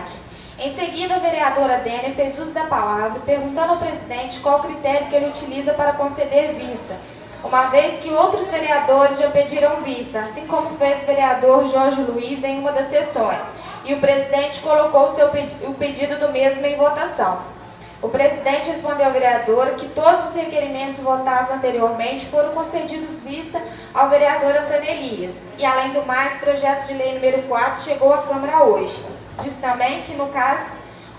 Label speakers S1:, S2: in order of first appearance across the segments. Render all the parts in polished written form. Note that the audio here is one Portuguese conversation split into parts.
S1: unanimidade. Em seguida, a vereadora Dênia fez uso da palavra, perguntando ao presidente qual o critério que ele utiliza para conceder vista, uma vez que outros vereadores já pediram vista, assim como fez o vereador Jorge Luiz em uma das sessões, e o presidente colocou o pedido do mesmo em votação. O presidente respondeu à vereadora que todos os requerimentos votados anteriormente foram concedidos vista ao vereador Antônio Elias, e além do mais, o projeto de lei número 4 chegou à Câmara hoje. Diz também que, no caso,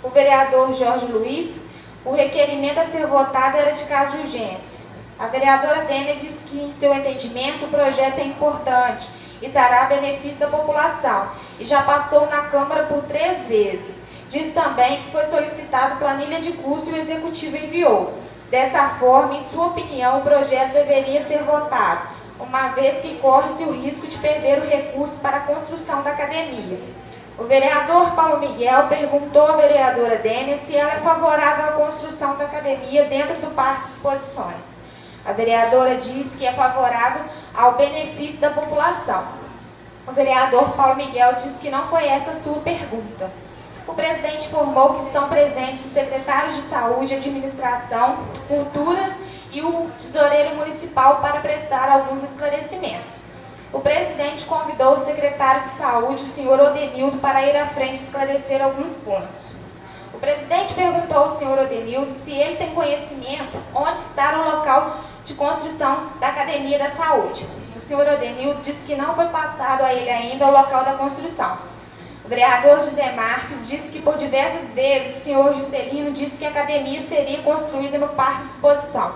S1: o vereador Jorge Luiz, o requerimento a ser votado era de caso de urgência. A vereadora Dênia disse que, em seu entendimento, o projeto é importante e trará benefício à população, e já passou na Câmara por 3 vezes. Diz também que foi solicitado planilha de custo e o Executivo enviou. Dessa forma, em sua opinião, o projeto deveria ser votado, uma vez que corre-se o risco de perder o recurso para a construção da academia. O vereador Paulo Miguel perguntou à vereadora Dênia se ela é favorável à construção da academia dentro do Parque de Exposições. A vereadora disse que é favorável ao benefício da população. O vereador Paulo Miguel disse que não foi essa a sua pergunta. O presidente informou que estão presentes os secretários de Saúde, Administração, Cultura e o tesoureiro municipal para prestar alguns esclarecimentos. O presidente convidou o secretário de Saúde, o senhor Odenildo, para ir à frente esclarecer alguns pontos. O presidente perguntou ao senhor Odenildo se ele tem conhecimento onde está o local de construção da Academia da Saúde. O senhor Odenildo disse que não foi passado a ele ainda o local da construção. O vereador José Marques disse que por diversas vezes o senhor Juscelino disse que a academia seria construída no Parque de Exposição,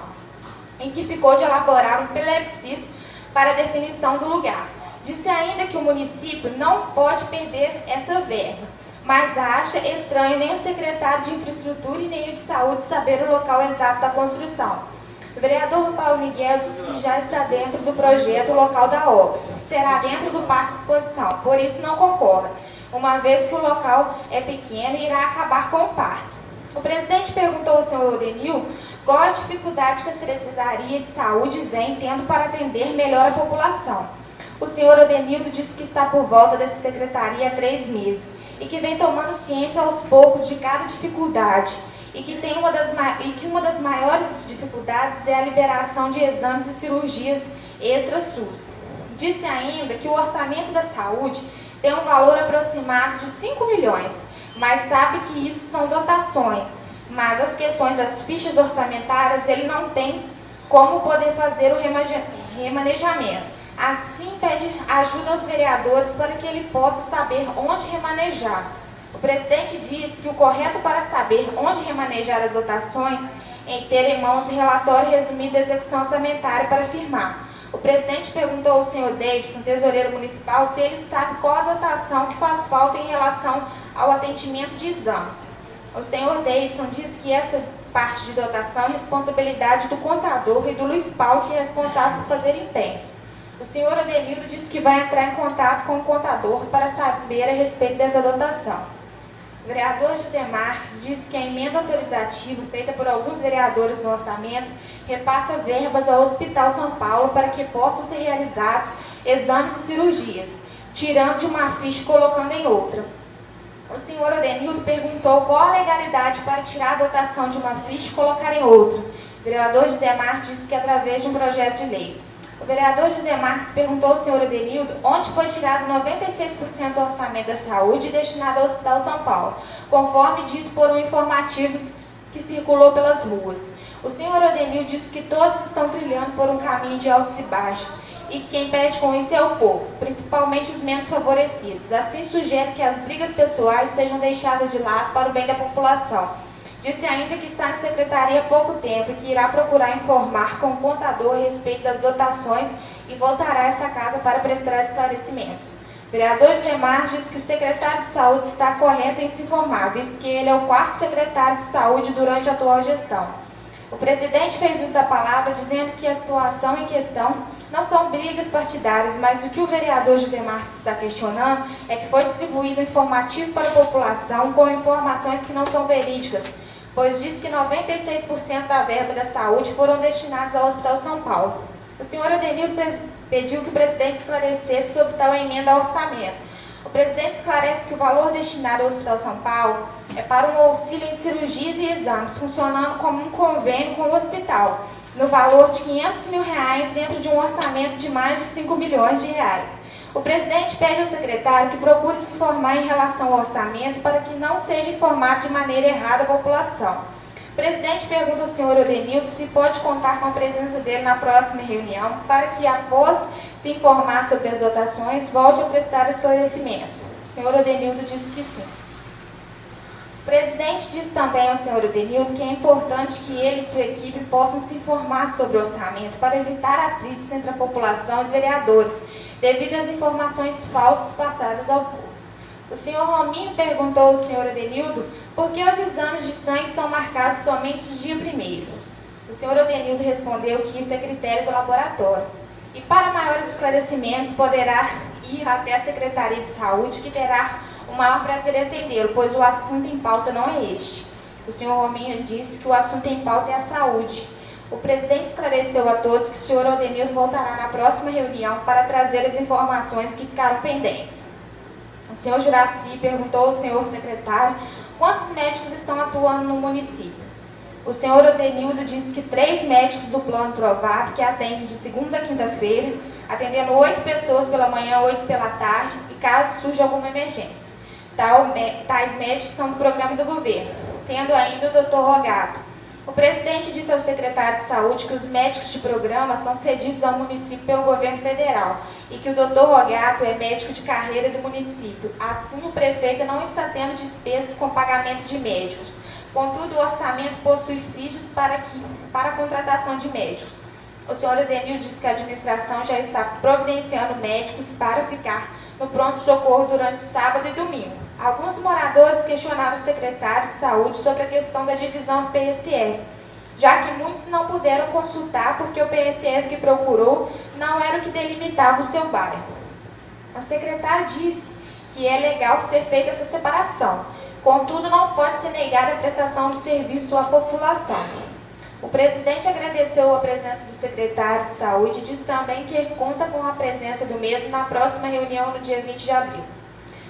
S1: em que ficou de elaborar um plebiscito para a definição do lugar. Disse ainda que o município não pode perder essa verba, mas acha estranho nem o secretário de Infraestrutura e nem o de Saúde saber o local exato da construção. O vereador Paulo Miguel disse que já está dentro do projeto o local da obra. Será dentro do Parque de Exposição, por isso não concorda, uma vez que o local é pequeno e irá acabar com o parque. O presidente perguntou ao senhor Odenildo qual a dificuldade que a Secretaria de Saúde vem tendo para atender melhor a população. O senhor Odenildo disse que está por volta dessa secretaria há 3 meses e que vem tomando ciência aos poucos de cada dificuldade e que uma das maiores dificuldades é a liberação de exames e cirurgias extra-SUS. Disse ainda que o orçamento da saúde tem um valor aproximado de 5 milhões, mas sabe que isso são dotações. Mas as questões das fichas orçamentárias, ele não tem como poder fazer o remanejamento. Assim, pede ajuda aos vereadores para que ele possa saber onde remanejar. O presidente disse que o correto para saber onde remanejar as dotações é ter em mãos o relatório resumido da execução orçamentária para firmar. O presidente perguntou ao senhor Davidson, tesoureiro municipal, se ele sabe qual a dotação que faz falta em relação ao atendimento de exames. O senhor Davidson disse que essa parte de dotação é responsabilidade do contador e do Luiz Paulo, que é responsável por fazer empenhos. O senhor Odenildo disse que vai entrar em contato com o contador para saber a respeito dessa dotação. O vereador José Marques disse que a emenda autorizativa feita por alguns vereadores no orçamento repassa verbas ao Hospital São Paulo para que possam ser realizados exames e cirurgias, tirando de uma ficha e colocando em outra. O senhor Odenildo perguntou qual a legalidade para tirar a dotação de uma ficha e colocar em outra. O vereador José Marques disse que é através de um projeto de lei. O vereador José Marques perguntou ao senhor Odenildo onde foi tirado 96% do orçamento da saúde destinado ao Hospital São Paulo, conforme dito por um informativo que circulou pelas ruas. O senhor Odenildo disse que todos estão trilhando por um caminho de altos e baixos, e que quem perde com isso é o povo, principalmente os menos favorecidos. Assim, sugere que as brigas pessoais sejam deixadas de lado para o bem da população. Disse ainda que está na secretaria há pouco tempo e que irá procurar informar com o contador a respeito das dotações e voltará a essa casa para prestar esclarecimentos. O vereador José Marques disse que o secretário de Saúde está correto em se informar, visto que ele é o 4º secretário de Saúde durante a atual gestão. O presidente fez uso da palavra dizendo que a situação em questão não são brigas partidárias, mas o que o vereador José Marques está questionando é que foi distribuído informativo para a população com informações que não são verídicas, pois diz que 96% da verba da saúde foram destinados ao Hospital São Paulo. O senhor Odenildo pediu que o presidente esclarecesse sobre tal emenda ao orçamento. O presidente esclarece que o valor destinado ao Hospital São Paulo é para um auxílio em cirurgias e exames, funcionando como um convênio com o hospital, no valor de R$500 mil dentro de um orçamento de mais de R$5 milhões. O presidente pede ao secretário que procure se informar em relação ao orçamento para que não seja informado de maneira errada a população. O presidente pergunta ao senhor Odenildo se pode contar com a presença dele na próxima reunião para que, após se informar sobre as dotações, volte a prestar esclarecimentos. O senhor Odenildo disse que sim. O presidente diz também ao senhor Odenildo que é importante que ele e sua equipe possam se informar sobre o orçamento para evitar atritos entre a população e os vereadores, devido às informações falsas passadas ao povo. O senhor Rominho perguntou ao senhor Odenildo por que os exames de sangue são marcados somente dia 1º. O senhor Odenildo respondeu que isso é critério do laboratório. E para maiores esclarecimentos poderá ir até a Secretaria de Saúde, que terá o maior prazer em atendê-lo, pois o assunto em pauta não é este. O senhor Rominho disse que o assunto em pauta é a saúde. O presidente esclareceu a todos que o senhor Odenildo voltará na próxima reunião para trazer as informações que ficaram pendentes. O senhor Juraci perguntou ao senhor secretário quantos médicos estão atuando no município. O senhor Odenildo disse que 3 médicos do plano Trovato, que atende de segunda a quinta-feira, atendendo 8 pessoas pela manhã, 8 pela tarde, e caso surja alguma emergência. Tais médicos são do programa do governo, tendo ainda o doutor Rogato. O presidente disse ao secretário de Saúde que os médicos de programa são cedidos ao município pelo governo federal e que o doutor Rogato é médico de carreira do município. Assim, o prefeito não está tendo despesas com pagamento de médicos. Contudo, o orçamento possui fichas para a contratação de médicos. O senhor Odenildo disse que a administração já está providenciando médicos para ficar no pronto-socorro durante sábado e domingo. Alguns moradores questionaram o secretário de Saúde sobre a questão da divisão do PSF, já que muitos não puderam consultar porque o PSF que procurou não era o que delimitava o seu bairro. O secretário disse que é legal ser feita essa separação, contudo não pode ser negada a prestação de serviço à população. O presidente agradeceu a presença do secretário de Saúde e disse também que ele conta com a presença do mesmo na próxima reunião no dia 20 de abril.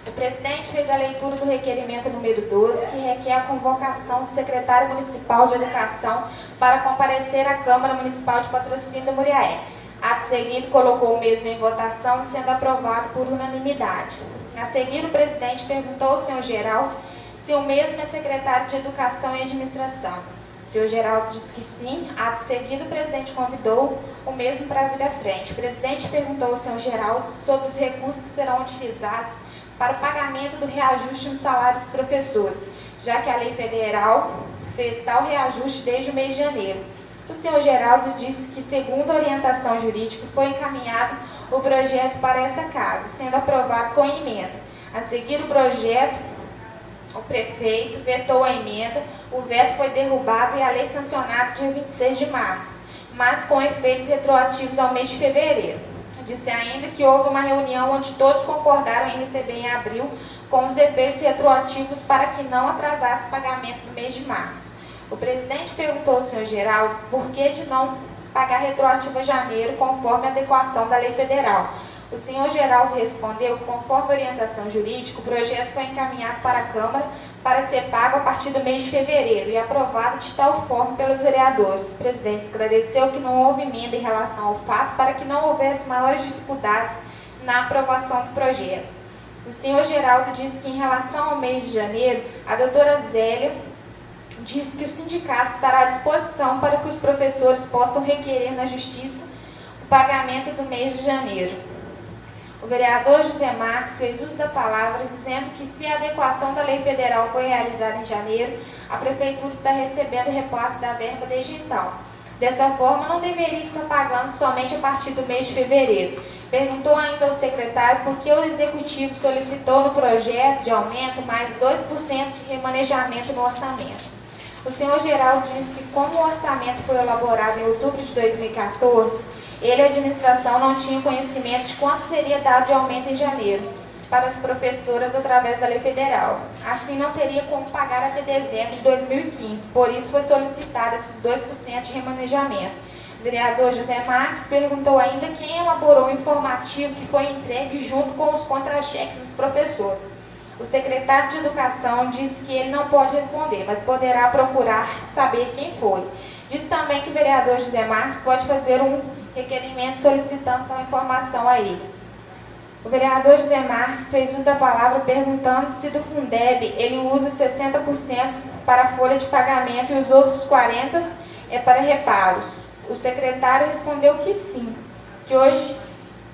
S1: O presidente fez a leitura do requerimento número 12, que requer a convocação do secretário municipal de Educação para comparecer à Câmara Municipal de Patrocínio do Muriaé. Ato seguido, colocou o mesmo em votação, sendo aprovado por unanimidade. A seguir, o presidente perguntou ao senhor Geraldo se o mesmo é secretário de Educação e Administração. O senhor Geraldo disse que sim. Ato seguido, o presidente convidou o mesmo para vir à frente. O presidente perguntou ao senhor Geraldo sobre os recursos que serão utilizados para o pagamento do reajuste no salário dos professores, já que a lei federal fez tal reajuste desde o mês de janeiro. O senhor Geraldo disse que, segundo a orientação jurídica, foi encaminhado o projeto para esta casa, sendo aprovado com emenda. A seguir o projeto, o prefeito vetou a emenda, o veto foi derrubado e a lei sancionada dia 26 de março, mas com efeitos retroativos ao mês de fevereiro. Disse ainda que houve uma reunião onde todos concordaram em receber em abril com os efeitos retroativos para que não atrasasse o pagamento do mês de março. O presidente perguntou ao senhor Geraldo por que de não pagar retroativo a janeiro, conforme a adequação da lei federal. O senhor Geraldo respondeu que, conforme a orientação jurídica, o projeto foi encaminhado para a Câmara para ser pago a partir do mês de fevereiro e aprovado de tal forma pelos vereadores. O presidente esclareceu que não houve emenda em relação ao fato para que não houvesse maiores dificuldades na aprovação do projeto. O senhor Geraldo disse que, em relação ao mês de janeiro, a doutora Zélia disse que o sindicato estará à disposição para que os professores possam requerer na Justiça o pagamento do mês de janeiro. O vereador José Marques fez uso da palavra, dizendo que, se a adequação da lei federal foi realizada em janeiro, a prefeitura está recebendo repasse da verba desde então. Dessa forma, não deveria estar pagando somente a partir do mês de fevereiro. Perguntou ainda ao secretário por que o executivo solicitou no projeto de aumento mais 2% de remanejamento no orçamento. O senhor Geraldo disse que, como o orçamento foi elaborado em outubro de 2014, ele e a administração não tinham conhecimento de quanto seria dado de aumento em janeiro para as professoras através da lei federal. Assim, não teria como pagar até dezembro de 2015, por isso foi solicitado esses 2% de remanejamento. O vereador José Marques perguntou ainda quem elaborou o informativo que foi entregue junto com os contra-cheques dos professores. O secretário de Educação disse que ele não pode responder, mas poderá procurar saber quem foi. Diz também que o vereador José Marques pode fazer um requerimento solicitando tal informação a ele. O vereador José Marques fez uso da palavra perguntando se do Fundeb ele usa 60% para a folha de pagamento e os outros 40% é para reparos. O secretário respondeu que sim, que hoje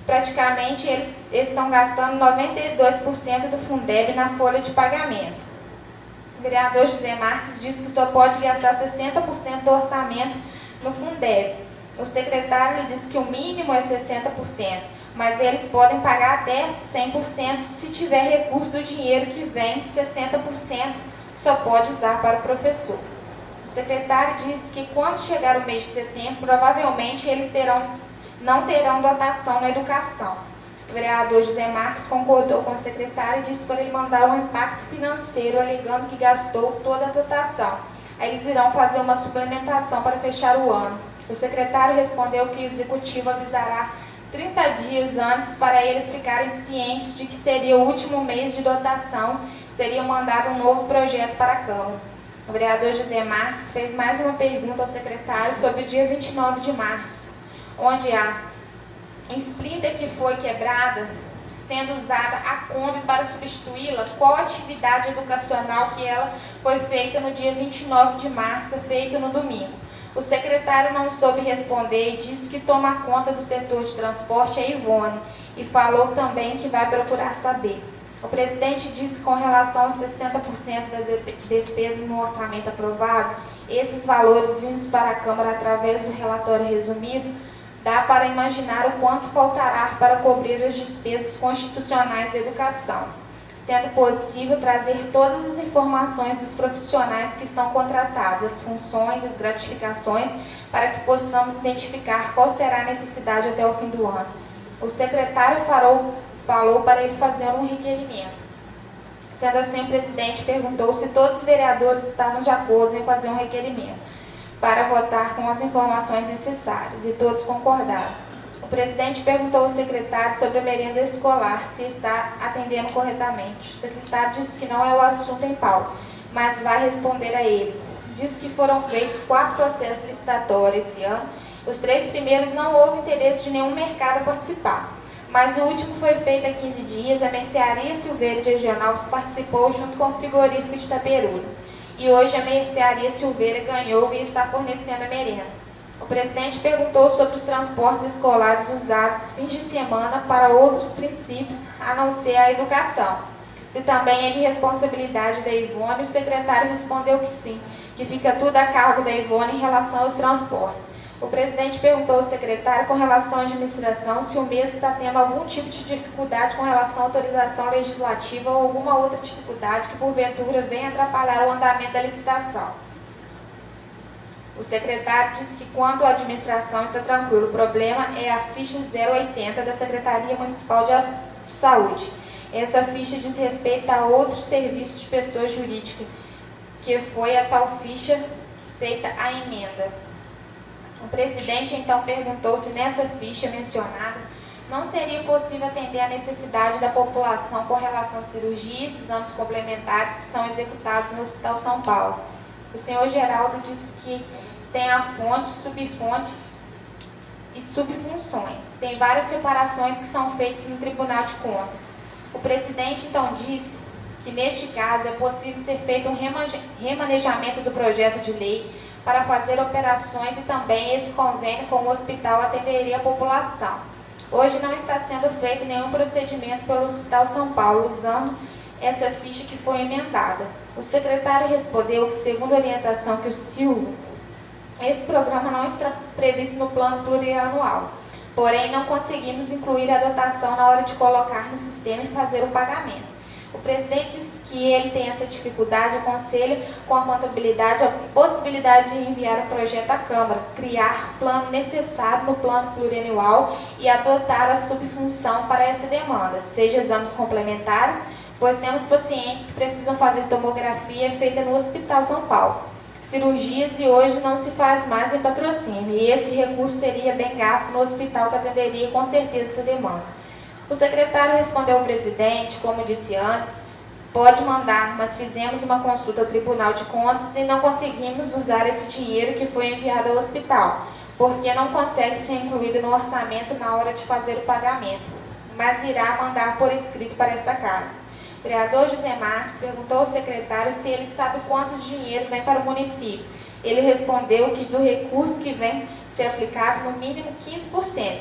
S1: praticamente eles estão gastando 92% do Fundeb na folha de pagamento. O vereador José Marques disse que só pode gastar 60% do orçamento no Fundeb. O secretário lhe disse que o mínimo é 60%, mas eles podem pagar até 100% se tiver recurso do dinheiro que vem, 60% só pode usar para o professor. O secretário disse que quando chegar o mês de setembro, provavelmente eles não terão dotação na educação. O vereador José Marques concordou com o secretário e disse para ele mandar um impacto financeiro, alegando que gastou toda a dotação. Aí eles irão fazer uma suplementação para fechar o ano. O secretário respondeu que o executivo avisará 30 dias antes para eles ficarem cientes de que seria o último mês de dotação, seria mandado um novo projeto para a Câmara. O vereador José Marques fez mais uma pergunta ao secretário sobre o dia 29 de março, onde a Splinter que foi quebrada, sendo usada a Kombi para substituí-la, qual atividade educacional que ela foi feita no dia 29 de março, feita no domingo. O secretário não soube responder e disse que toma conta do setor de transporte a Ivone e falou também que vai procurar saber. O presidente disse que com relação aos 60% da despesa no orçamento aprovado, esses valores vindos para a Câmara através do relatório resumido, dá para imaginar o quanto faltará para cobrir as despesas constitucionais da educação, sendo possível trazer todas as informações dos profissionais que estão contratados, as funções, as gratificações, para que possamos identificar qual será a necessidade até o fim do ano. O secretário falou para ele fazer um requerimento. Sendo assim, o presidente perguntou se todos os vereadores estavam de acordo em fazer um requerimento para votar com as informações necessárias, e todos concordaram. O presidente perguntou ao secretário sobre a merenda escolar, se está atendendo corretamente. O secretário disse que não é o assunto em pauta, mas vai responder a ele. Disse que foram feitos 4 processos licitatórios esse ano. Os 3 primeiros não houve interesse de nenhum mercado a participar, mas o último foi feito há 15 dias. A Mercearia Silveira de Regional participou junto com o frigorífico de Itaperuna. E hoje a Mercearia Silveira ganhou e está fornecendo a merenda. O presidente perguntou sobre os transportes escolares usados fins de semana para outros princípios, a não ser a educação. Se também é de responsabilidade da Ivone, o secretário respondeu que sim, que fica tudo a cargo da Ivone em relação aos transportes. O presidente perguntou ao secretário com relação à administração se o mesmo está tendo algum tipo de dificuldade com relação à autorização legislativa ou alguma outra dificuldade que porventura venha atrapalhar o andamento da licitação. O secretário disse que quanto à administração está tranquilo, o problema é a ficha 080 da Secretaria Municipal de Saúde. Essa ficha diz respeito a outros serviços de pessoa jurídica, que foi a tal ficha feita a emenda. O presidente então perguntou se nessa ficha mencionada não seria possível atender a necessidade da população com relação a cirurgias, exames complementares que são executados no Hospital São Paulo. O senhor Geraldo disse que tem a fonte, subfonte e subfunções. Tem várias separações que são feitas no Tribunal de Contas. O presidente então disse que neste caso é possível ser feito um remanejamento do projeto de lei para fazer operações, e também esse convênio com o hospital atenderia a população. Hoje não está sendo feito nenhum procedimento pelo Hospital São Paulo usando essa ficha que foi emendada. O secretário respondeu que, segundo a orientação que o Silvio, esse programa não está previsto no plano plurianual, porém não conseguimos incluir a dotação na hora de colocar no sistema e fazer o pagamento. O presidente disse que ele tem essa dificuldade, aconselha com a contabilidade a possibilidade de enviar o projeto à Câmara, criar plano necessário no plano plurianual e adotar a subfunção para essa demanda, seja exames complementares, pois temos pacientes que precisam fazer tomografia feita no Hospital São Paulo. cirurgias e hoje não se faz mais em patrocínio. E esse recurso seria bem gasto no hospital, que atenderia com certeza essa demanda. O secretário respondeu ao presidente, como disse antes, pode mandar, mas fizemos uma consulta ao Tribunal de Contas e não conseguimos usar esse dinheiro que foi enviado ao hospital, porque não consegue ser incluído no orçamento na hora de fazer o pagamento, mas irá mandar por escrito para esta casa. O vereador José Marques perguntou ao secretário se ele sabe quanto dinheiro vem para o município. Ele respondeu que do recurso que vem ser aplicado, no mínimo 15%.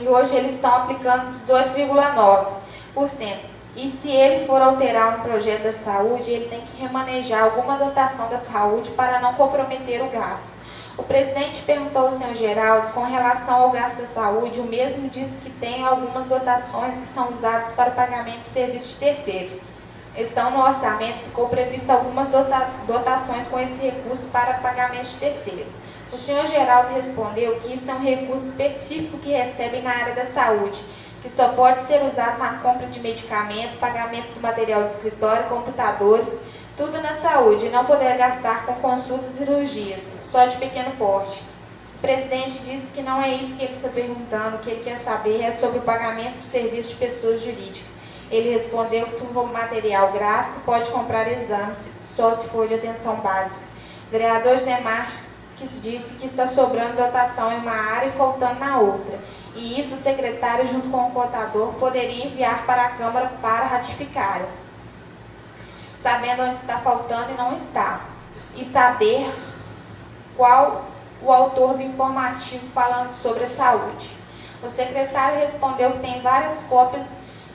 S1: E hoje eles estão aplicando 18,9%. E se ele for alterar um projeto da saúde, ele tem que remanejar alguma dotação da saúde para não comprometer o gasto. O presidente perguntou ao senhor Geraldo com relação ao gasto da saúde. O mesmo disse que tem algumas dotações que são usadas para o pagamento de serviços de terceiros. Estão no orçamento, ficou previsto algumas dotações com esse recurso para pagamento de terceiros. O senhor Geraldo respondeu que isso é um recurso específico que recebem na área da saúde, que só pode ser usado na compra de medicamento, pagamento do material de escritório, computadores, tudo na saúde, e não poder gastar com consultas e cirurgias, só de pequeno porte. O presidente disse que não é isso que ele está perguntando, o que ele quer saber é sobre o pagamento de serviços de pessoas jurídicas. Ele respondeu que se for material gráfico, pode comprar exames, só se for de atenção básica. O vereador José Marques disse que está sobrando dotação em uma área e faltando na outra. E isso o secretário, junto com o contador, poderia enviar para a Câmara para ratificar, sabendo onde está faltando e não está, e saber qual o autor do informativo falando sobre a saúde. O secretário respondeu que tem várias cópias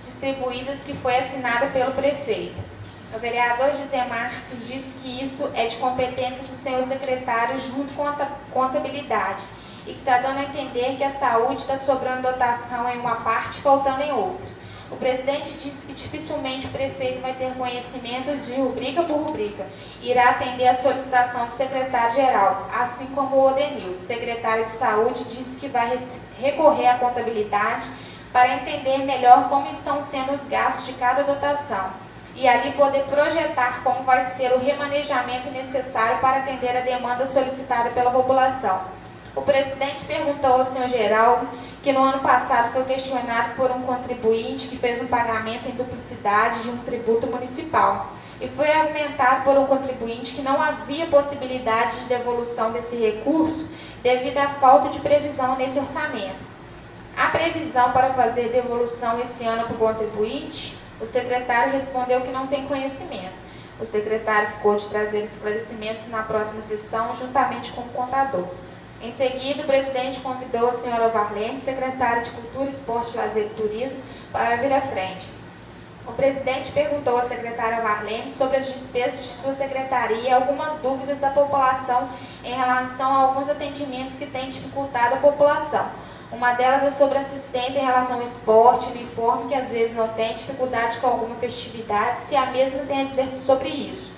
S1: distribuídas que foi assinada pelo prefeito. O vereador José Marques disse que isso é de competência do senhor secretário junto com a contabilidade e que está dando a entender que a saúde está sobrando dotação em uma parte e faltando em outra. O presidente disse que dificilmente o prefeito vai ter conhecimento de rubrica por rubrica. Irá atender a solicitação do secretário-geral, assim como o Odenildo, secretário de saúde, disse que vai recorrer à contabilidade para entender melhor como estão sendo os gastos de cada dotação e ali poder projetar como vai ser o remanejamento necessário para atender a demanda solicitada pela população. O presidente perguntou ao senhor Geraldo que no ano passado foi questionado por um contribuinte que fez um pagamento em duplicidade de um tributo municipal e foi argumentado por um contribuinte que não havia possibilidade de devolução desse recurso devido à falta de previsão nesse orçamento. A previsão para fazer devolução esse ano para o contribuinte, o secretário respondeu que não tem conhecimento. O secretário ficou de trazer esclarecimentos na próxima sessão, juntamente com o contador. Em seguida, o presidente convidou a senhora Varlene, secretária de Cultura, Esporte, Lazer e Turismo, para vir à frente. O presidente perguntou à secretária Varlene sobre as despesas de sua secretaria e algumas dúvidas da população em relação a alguns atendimentos que têm dificultado a população. Uma delas é sobre assistência em relação ao esporte, uniforme, que às vezes não tem dificuldade com alguma festividade, se a mesma tem a dizer sobre isso,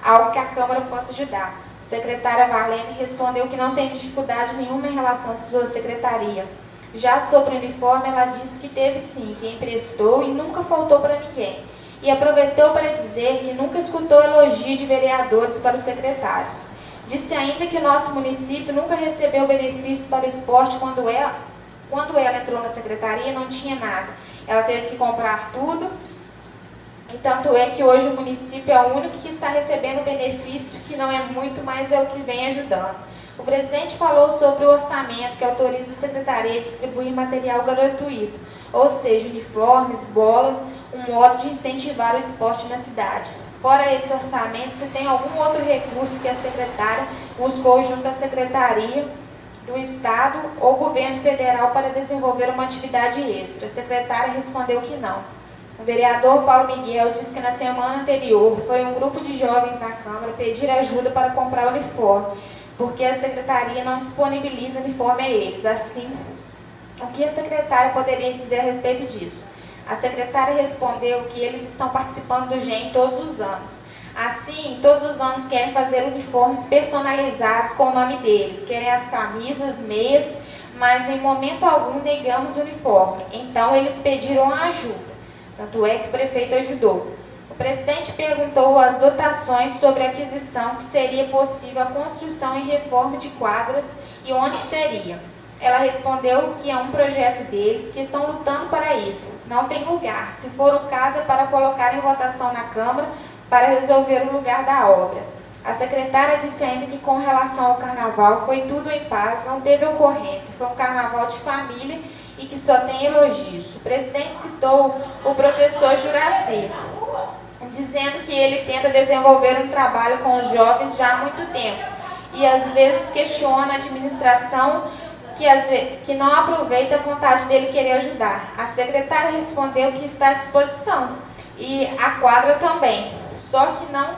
S1: algo que a Câmara possa ajudar. A secretária Varlene respondeu que não tem dificuldade nenhuma em relação à sua secretaria. Já sobre o uniforme, ela disse que teve sim, que emprestou e nunca faltou para ninguém. E aproveitou para dizer que nunca escutou elogio de vereadores para os secretários. Disse ainda que o nosso município nunca recebeu benefícios para o esporte quando ela entrou na secretaria, não tinha nada. Ela teve que comprar tudo. E tanto é que hoje o município é o único que está recebendo benefício, que não é muito, mas é o que vem ajudando. O presidente falou sobre o orçamento que autoriza a secretaria a distribuir material gratuito, ou seja, uniformes, bolas, um modo de incentivar o esporte na cidade. Fora esse orçamento, se tem algum outro recurso que a secretária buscou junto à secretaria do Estado ou governo federal para desenvolver uma atividade extra. A secretária respondeu que não. O vereador Paulo Miguel disse que na semana anterior foi um grupo de jovens na Câmara pedir ajuda para comprar uniforme, porque a secretaria não disponibiliza uniforme a eles. Assim, o que a secretária poderia dizer a respeito disso? A secretária respondeu que eles estão participando do GEM todos os anos. Assim, todos os anos querem fazer uniformes personalizados com o nome deles, querem as camisas, meias, mas em momento algum negamos o uniforme. Então, eles pediram ajuda. Tanto é que o prefeito ajudou. presidente perguntou as dotações sobre a aquisição, que seria possível a construção e reforma de quadras e onde seria. Ela respondeu que é um projeto deles, que estão lutando para isso. Não tem lugar. Se for o caso, é para colocar em votação na Câmara para resolver o lugar da obra. A secretária disse ainda que com relação ao carnaval foi tudo em paz, não teve ocorrência. Foi um carnaval de família e que só tem elogios. O presidente citou o professor Juraci, dizendo que ele tenta desenvolver um trabalho com os jovens já há muito tempo e às vezes questiona a administração que não aproveita a vontade dele querer ajudar. A secretária respondeu que está à disposição e a quadra também, só que não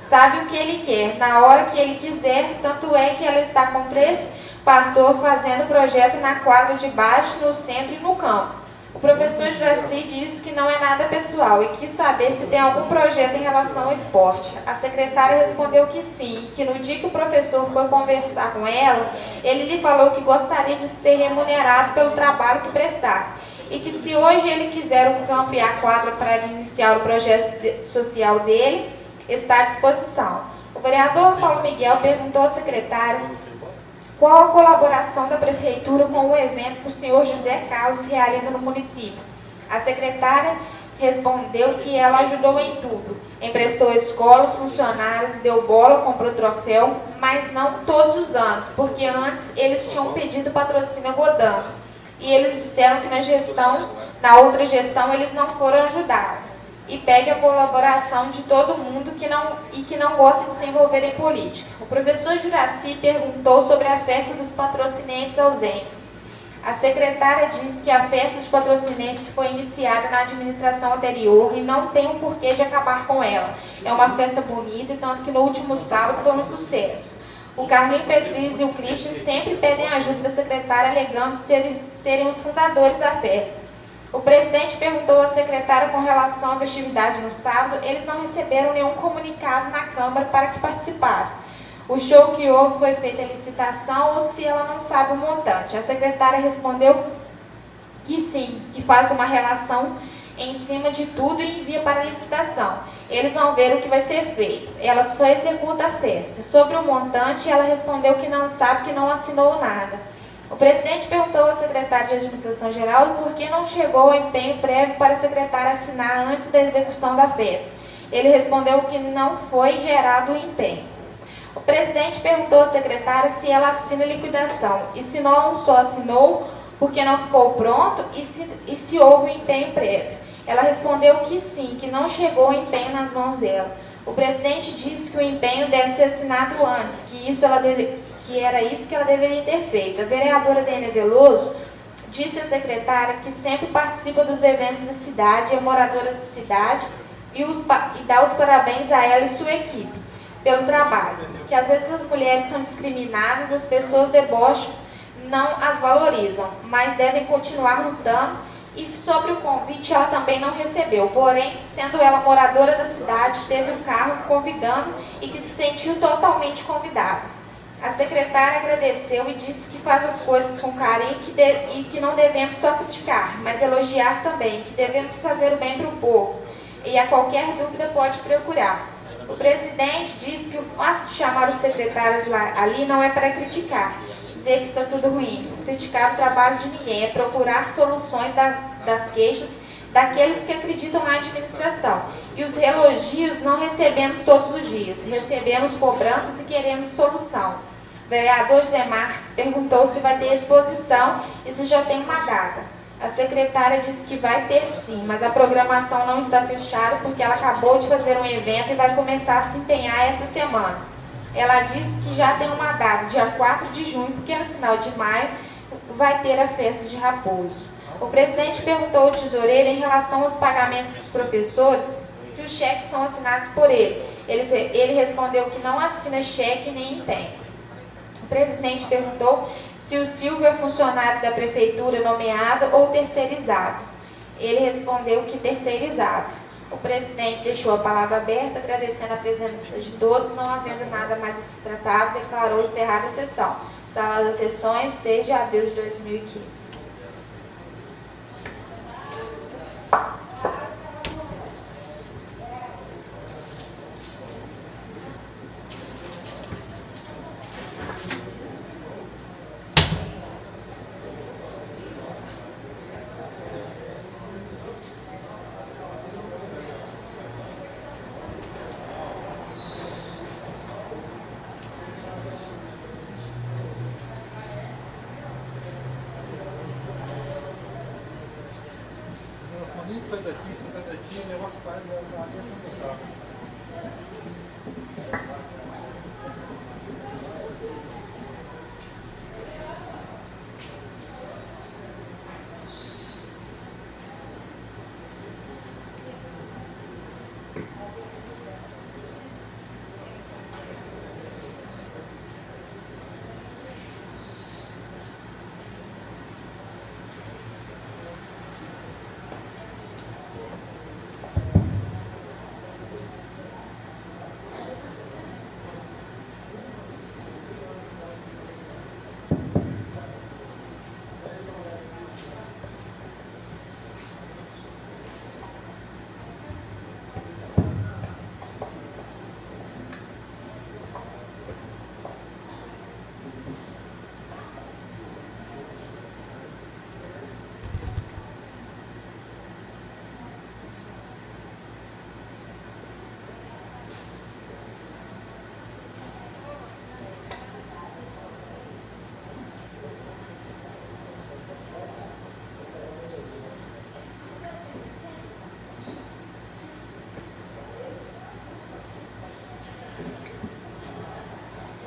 S1: sabe o que ele quer, na hora que ele quiser, tanto é que ela está com 3 pastores fazendo projeto na quadra de baixo, no centro e no campo. O professor Juraci disse que não é nada pessoal e quis saber se tem algum projeto em relação ao esporte. A secretária respondeu que sim, que no dia que o professor foi conversar com ela, ele lhe falou que gostaria de ser remunerado pelo trabalho que prestasse. E que se hoje ele quiser o campo e a quadra para iniciar o projeto social dele, está à disposição. O vereador Paulo Miguel perguntou à secretária qual a colaboração da Prefeitura com o evento que o senhor José Carlos realiza no município. A secretária respondeu que ela ajudou em tudo. Emprestou escolas, funcionários, deu bola, comprou troféu, mas não todos os anos, porque antes eles tinham pedido patrocínio a Godan. E eles disseram que na outra gestão, eles não foram ajudar. E pede a colaboração de todo mundo que não gosta de se envolver em política. O professor Juraci perguntou sobre a festa dos patrocinenses ausentes. A secretária disse que a festa dos patrocinenses foi iniciada na administração anterior e não tem um porquê de acabar com ela. É uma festa bonita, e tanto que no último sábado foi um sucesso. O Carlinho Petriz e o Christian sempre pedem ajuda da secretária, alegando serem os fundadores da festa. O presidente perguntou à secretária com relação à festividade no sábado. Eles não receberam nenhum comunicado na Câmara para que participassem. O show que houve foi feita a licitação ou se ela não sabe o montante. A secretária respondeu que sim, que faz uma relação em cima de tudo e envia para a licitação. Eles vão ver o que vai ser feito. Ela só executa a festa. Sobre o montante, ela respondeu que não sabe, que não assinou nada. O presidente perguntou ao secretário de Administração Geral por que não chegou ao empenho prévio para a secretária assinar antes da execução da festa. Ele respondeu que não foi gerado o empenho. O presidente perguntou à secretária se ela assina liquidação e se não só assinou porque não ficou pronto e se houve um empenho prévio. Ela respondeu que sim, que não chegou o empenho nas mãos dela. O presidente disse que o empenho deve ser assinado antes, que era isso que ela deveria ter feito. A vereadora Dênia Veloso disse à secretária que sempre participa dos eventos da cidade, é moradora da cidade e dá os parabéns a ela e sua equipe pelo trabalho. Que às vezes as mulheres são discriminadas, as pessoas debocham, não as valorizam, mas devem continuar lutando. E sobre o convite, ela também não recebeu. Porém, sendo ela moradora da cidade, teve um carro convidando e que se sentiu totalmente convidada. A secretária agradeceu e disse que faz as coisas com carinho e que não devemos só criticar, mas elogiar também, que devemos fazer o bem para o povo. E a qualquer dúvida pode procurar. O presidente disse que o fato de chamar os secretários ali não é para criticar, dizer que está tudo ruim, criticar o trabalho de ninguém, é procurar soluções das queixas daqueles que acreditam na administração. E os elogios não recebemos todos os dias, recebemos cobranças e queremos solução. O vereador José Marques perguntou se vai ter exposição e se já tem uma data. A secretária disse que vai ter sim, mas a programação não está fechada porque ela acabou de fazer um evento e vai começar a se empenhar essa semana. Ela disse que já tem uma data, dia 4 de junho, porque no final de maio vai ter a festa de Raposo. O presidente perguntou ao tesoureiro em relação aos pagamentos dos professores, se os cheques são assinados por ele. Ele respondeu que não assina cheque nem empenho. O presidente perguntou se o Silvio é funcionário da prefeitura nomeado ou terceirizado. Ele respondeu que terceirizado. O presidente deixou a palavra aberta, agradecendo a presença de todos, não havendo nada mais a ser tratado, declarou encerrada a sessão. Sala das sessões, 6 de abril de 2015.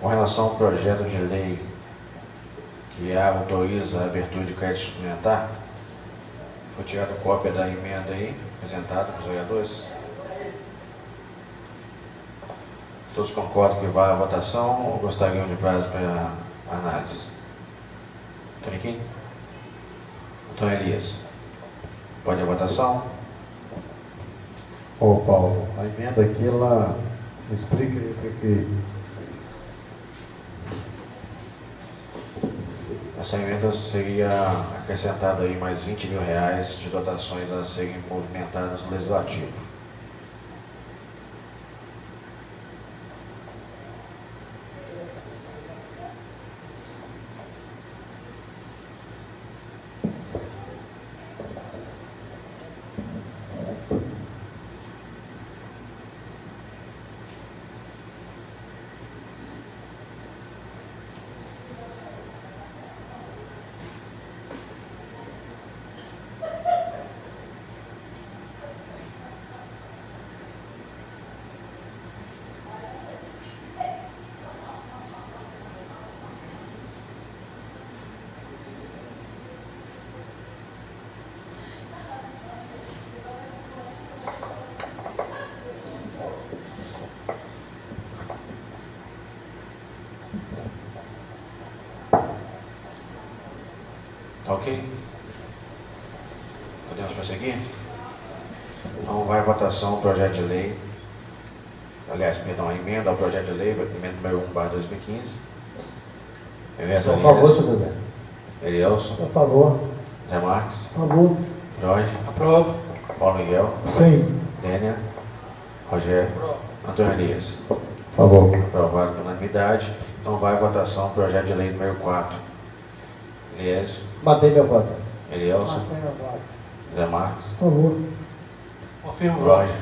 S2: Com relação ao projeto de lei que autoriza a abertura de crédito suplementar, foi tirada cópia da emenda aí, apresentada pelos vereadores. Todos concordam que vá à votação ou gostariam de prazo para análise? Toniquim? Antônio Elias. Pode ir à votação?
S3: Ô Paulo, a emenda aqui, ela explica aí o que
S2: Essa emenda seria acrescentada aí mais R$20 mil de dotações a serem movimentadas no Legislativo. Ok? Podemos prosseguir? Então vai à votação o projeto de lei, aliás, perdão, a emenda ao projeto de lei, emenda número 1/2015.
S3: A favor, senhor José.
S2: Elielson.
S3: A favor.
S2: Zé Marques.
S3: A favor.
S2: Jorge.
S3: Aprovo.
S2: Paulo Miguel.
S3: Sim.
S2: Dênia. Rogério.
S3: Aprovo.
S2: Antônio Elias.
S3: A favor.
S2: Aprovado por unanimidade. Então vai à votação o projeto de lei número 4. Elias.
S3: Mantém meu voto.
S2: Elielson.
S3: Mantém meu voto.
S2: Zé Marques.
S3: A favor. Confirmo.
S2: Jorge.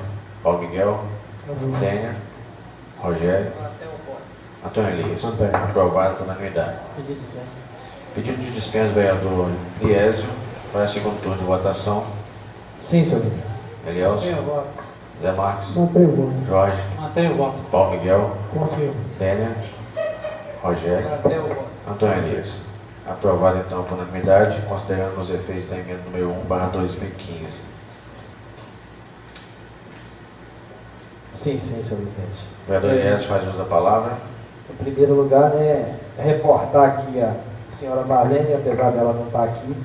S2: Paulo Miguel.
S3: Favor.
S2: Dênia. Rogério. Antônio Elias.
S3: Mantém.
S2: Aprovado por unanimidade.
S3: Pedido de dispensa.
S2: Pedido de dispensa do vereador Liésio para segundo turno de votação.
S3: Sim, senhor José.
S2: Elielson.
S3: voto.
S2: Zé Marques.
S3: Mantém o voto.
S2: Jorge.
S3: Mantém o voto.
S2: Paulo Miguel.
S3: Confirmo.
S2: Dênia. Rogério.
S3: Mantém o voto.
S2: Antônio Elias. Aprovado então por unanimidade, considerando os efeitos da emenda número 1/2015.
S3: Sim, senhor presidente.
S2: O vereador Liésio faz uso da palavra.
S3: Em primeiro lugar, reportar aqui a senhora Marlene, apesar dela não estar aqui,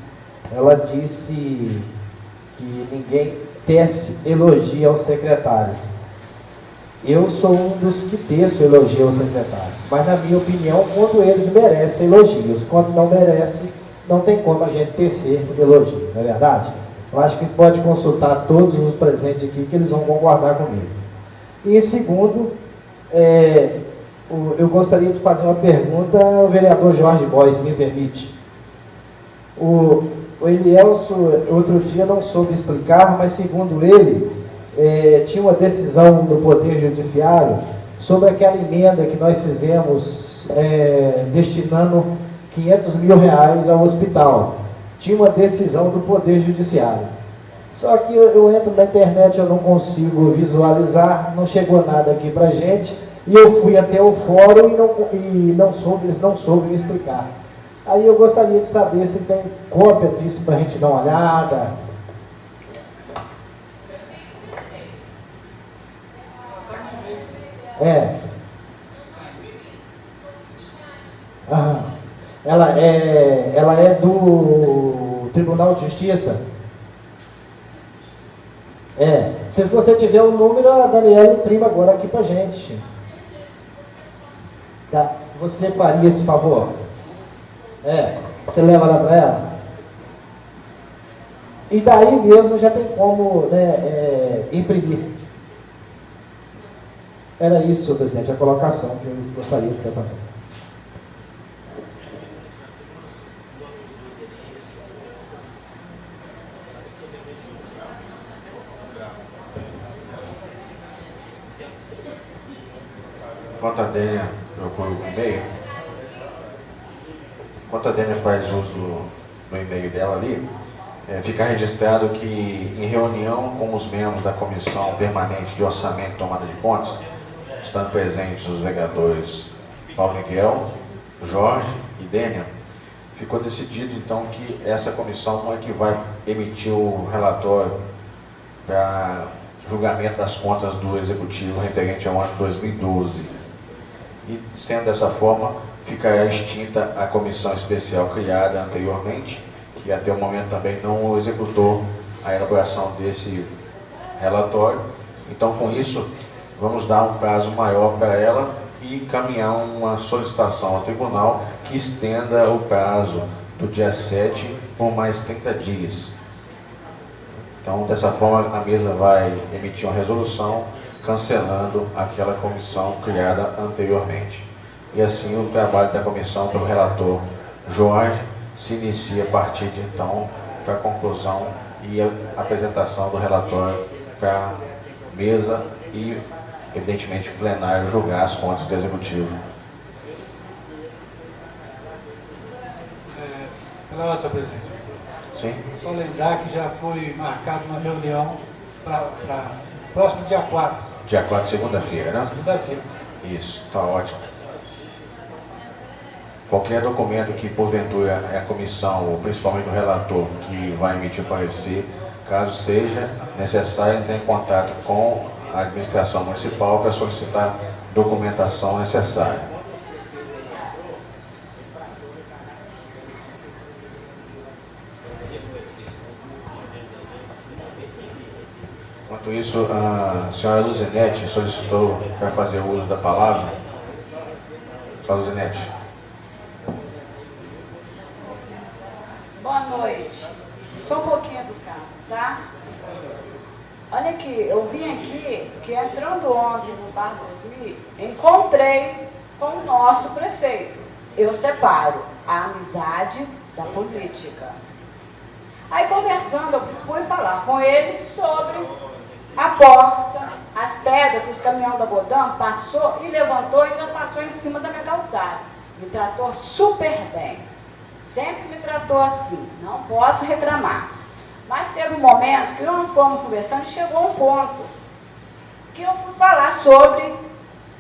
S3: ela disse que ninguém tece elogio aos secretários. Eu sou um dos que teço elogio aos secretários, mas na minha opinião, quando eles merecem elogios, quando não merecem, não tem como a gente tecer elogio, não é verdade? Eu acho que pode consultar todos os presentes aqui que eles vão concordar comigo. E segundo, eu gostaria de fazer uma pergunta ao vereador Jorge Boy, se me permite. O Elielson, outro dia, não soube explicar, mas segundo ele, tinha uma decisão do Poder Judiciário sobre aquela emenda que nós fizemos destinando R$500 mil ao hospital. Tinha uma decisão do Poder Judiciário. Só que eu entro na internet, eu não consigo visualizar, não chegou nada aqui pra gente, e eu fui até o fórum eles não soube me explicar. Aí eu gostaria de saber se tem cópia disso pra gente dar uma olhada. Aham. Ela é do Tribunal de Justiça. Se você tiver o número, a Daniela imprima agora aqui pra gente. Tá? Você faria esse favor? Você leva lá para ela? E daí mesmo já tem como, né, imprimir. Era isso, senhor presidente, a colocação que eu gostaria de ter fazer.
S2: Enquanto a Dênia procura o e-mail, enquanto a Dênia faz uso do e-mail dela ali, fica registrado que em reunião com os membros da Comissão Permanente de Orçamento e Tomada de Contas, estando presentes os vereadores Paulo Miguel, Jorge e Dênia, ficou decidido então que essa comissão é que vai emitir o relatório para julgamento das contas do Executivo referente ao ano 2012. E, sendo dessa forma, ficará extinta a comissão especial criada anteriormente, que até o momento também não executou a elaboração desse relatório. Então, com isso, vamos dar um prazo maior para ela e encaminhar uma solicitação ao tribunal que estenda o prazo do dia 7 por mais 30 dias. Então, dessa forma, a mesa vai emitir uma resolução cancelando aquela comissão criada anteriormente. E assim o trabalho da comissão pelo relator Jorge se inicia a partir de então para a conclusão e a apresentação do relatório para a mesa e, evidentemente, o plenário julgar as contas do Executivo.
S4: Pela ordem, senhor presidente.
S2: Sim?
S4: Só lembrar que já foi marcada uma reunião para próximo dia 4.
S2: Dia 4, segunda-feira, né?
S4: Segunda-feira.
S2: Isso, está ótimo. Qualquer documento que, porventura, a comissão, ou principalmente o relator, que vai emitir o parecer, caso seja necessário, entrar em contato com a administração municipal para solicitar documentação necessária. Enquanto isso, a senhora Luzinete solicitou para fazer o uso da palavra. Senhora Luzinete.
S5: Boa noite. Só um pouquinho do caso, tá? Olha aqui, eu vim aqui, que entrando ontem no Bar 2000, encontrei com o nosso prefeito. Eu separo a amizade da política. Aí conversando, eu fui falar com ele sobre a porta, as pedras que os caminhões da Godam passou e levantou e ainda passou em cima da minha calçada. Me tratou super bem. Sempre me tratou assim, não posso reclamar. Mas teve um momento que nós fomos conversando e chegou um ponto que eu fui falar sobre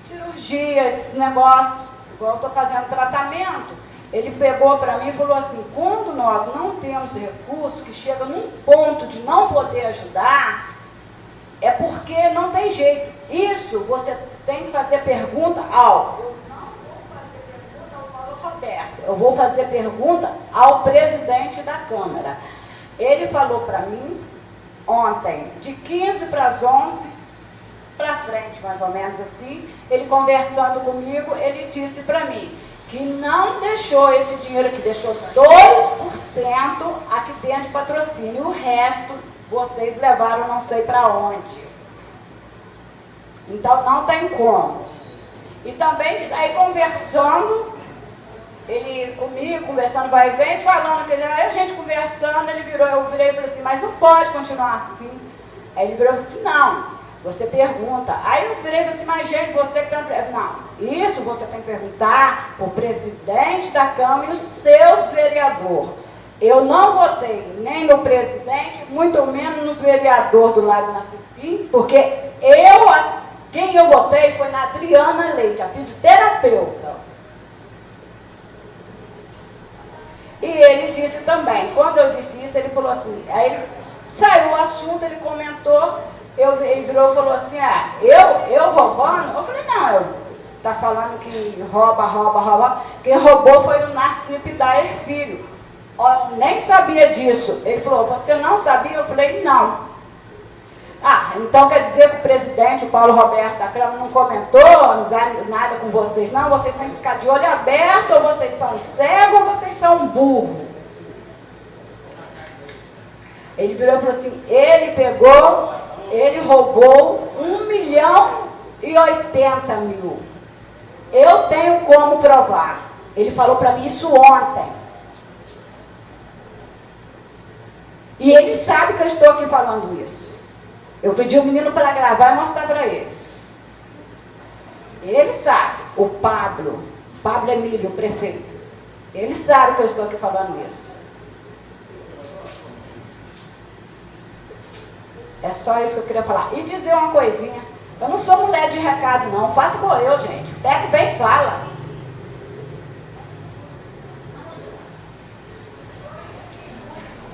S5: cirurgia, esses negócios, igual eu estou fazendo tratamento. Ele pegou para mim e falou assim, quando nós não temos recursos, que chega num ponto de não poder ajudar, é porque não tem jeito. Isso você tem que fazer pergunta ao... Eu vou fazer pergunta ao presidente da Câmara. Ele falou para mim, ontem, de 15 para as 11, para frente, mais ou menos assim, ele conversando comigo, ele disse para mim que não deixou esse dinheiro aqui, deixou 2% aqui dentro de patrocínio, o resto vocês levaram não sei para onde. Então não tem como. E também disse, aí conversando... Ele comigo, conversando, vai e vem, falando, que aí a gente conversando, eu virei e falei assim, mas não pode continuar assim. Aí ele virou e falou assim, não, você pergunta. Aí eu virei e falei assim, mas gente, você que tem... Não, isso você tem que perguntar para o presidente da Câmara e os seus vereadores. Eu não votei nem no presidente, muito menos nos vereadores do Lago Nacipi, porque quem eu votei foi na Adriana Leite, a fisioterapeuta. E ele disse também, quando eu disse isso, ele falou assim, aí saiu o assunto, ele comentou, ele virou e falou assim, eu roubando? Eu falei, não, tá falando que rouba. Quem roubou foi o Nacipe Daer Filho. Eu nem sabia disso. Ele falou, você não sabia? Eu falei, não. Então quer dizer que o presidente, o Paulo Roberto da Câmara, não comentou nada com vocês, não? Vocês têm que ficar de olho aberto, ou vocês são cegos, ou vocês são burros. Ele virou e falou assim, ele roubou 1.080.000. Eu tenho como provar. Ele falou para mim isso ontem. E ele sabe que eu estou aqui falando isso. Eu pedi o menino para gravar e mostrar para ele. Ele sabe, o Pablo Emílio, o prefeito. Ele sabe que eu estou aqui falando isso. É só isso que eu queria falar. E dizer uma coisinha. Eu não sou mulher de recado, não. Faça igual eu, gente. Pega bem e fala.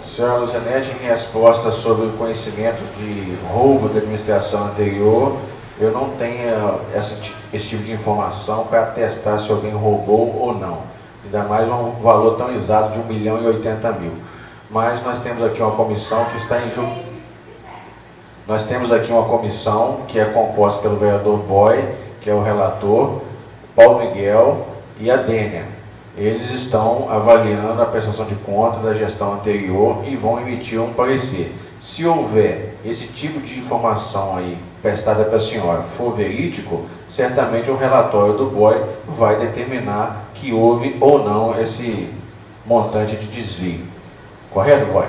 S2: Senhora Lucianete, em resposta sobre o conhecimento de roubo da administração anterior, eu não tenho esse tipo de informação para atestar se alguém roubou ou não. Ainda mais um valor tão exato de 1.080.000. Mas nós temos aqui uma comissão que está em julho. Nós temos aqui uma comissão que é composta pelo vereador Boy, que é o relator, Paulo Miguel e a Dênia. Eles estão avaliando a prestação de contas da gestão anterior e vão emitir um parecer. Se houver esse tipo de informação aí prestada para a senhora for verídico, certamente o relatório do BOI vai determinar que houve ou não esse montante de desvio. Correto, BOI?